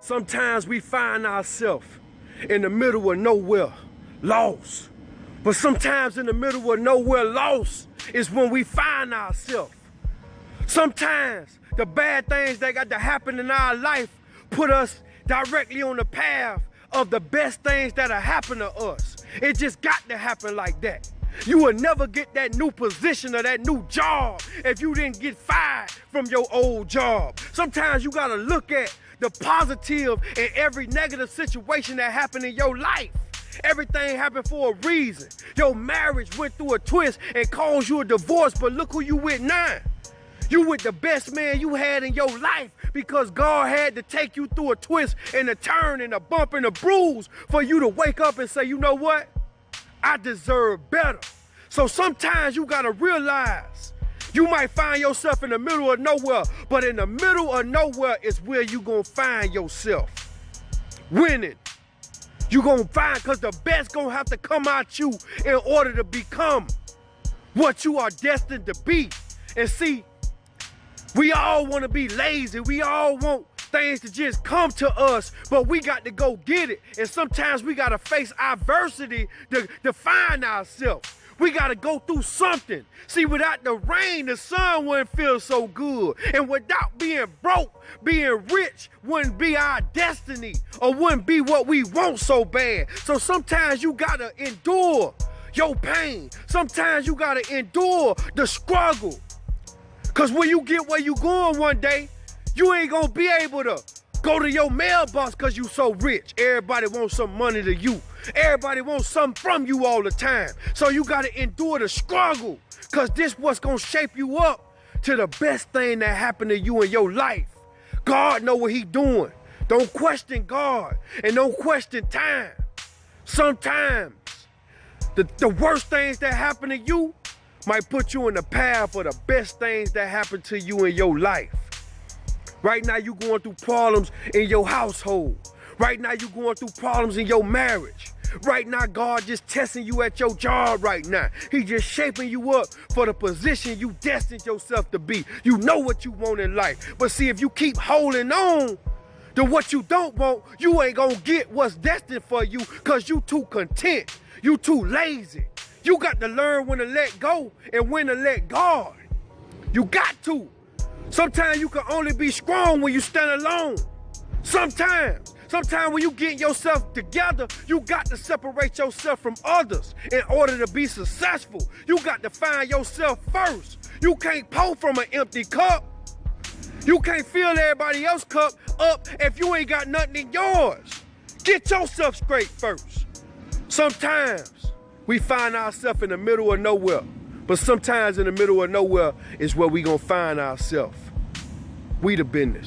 Sometimes we find ourselves in the middle of nowhere, lost. But sometimes in the middle of nowhere, lost is when we find ourselves. Sometimes the bad things that got to happen in our life put us directly on the path of the best things that'll happen to us. It just got to happen like that. You will never get that new position or that new job if you didn't get fired from your old job. Sometimes you gotta look at the positive in every negative situation that happened in your life. Everything happened for a reason. Your marriage went through a twist and caused you a divorce, but look who you with now. You with the best man you had in your life because God had to take you through a twist and a turn and a bump and a bruise for you to wake up and say, you know what? I deserve better. So sometimes you gotta realize you might find yourself in the middle of nowhere, but in the middle of nowhere is where you gonna find yourself winning. You gonna find, cause the best gonna have to come out you in order to become what you are destined to be. And see, we all wanna be lazy. We all want things to just come to us, but we got to go get it. And sometimes we gotta face adversity to find ourselves. We gotta go through something. See, without the rain, the sun wouldn't feel so good. And without being broke, being rich wouldn't be our destiny or wouldn't be what we want so bad. So sometimes you gotta endure your pain. Sometimes you gotta endure the struggle. Cause when you get where you going one day, you ain't gonna be able to go to your mailbox cause you so rich. Everybody wants some money to you. Everybody wants something from you all the time. So you gotta endure the struggle cause this what's gonna shape you up to the best thing that happened to you in your life. God know what he doing. Don't question God and don't question time. Sometimes the worst things that happen to you might put you in the path of the best things that happen to you in your life. Right now you going through problems in your household. Right now you going through problems in your marriage. Right now God just testing you at your job right now. He just shaping you up for the position you destined yourself to be. You know what you want in life. But see, if you keep holding on to what you don't want, you ain't gonna get what's destined for you cause you too content. You too lazy. You got to learn when to let go and when to let God. You got to. Sometimes you can only be strong when you stand alone. Sometimes when you get yourself together, you got to separate yourself from others in order to be successful. You got to find yourself first. You can't pour from an empty cup. You can't fill everybody else's cup up if you ain't got nothing in yours. Get yourself straight first. Sometimes we find ourselves in the middle of nowhere, but sometimes in the middle of nowhere is where we gonna find ourselves. We the business.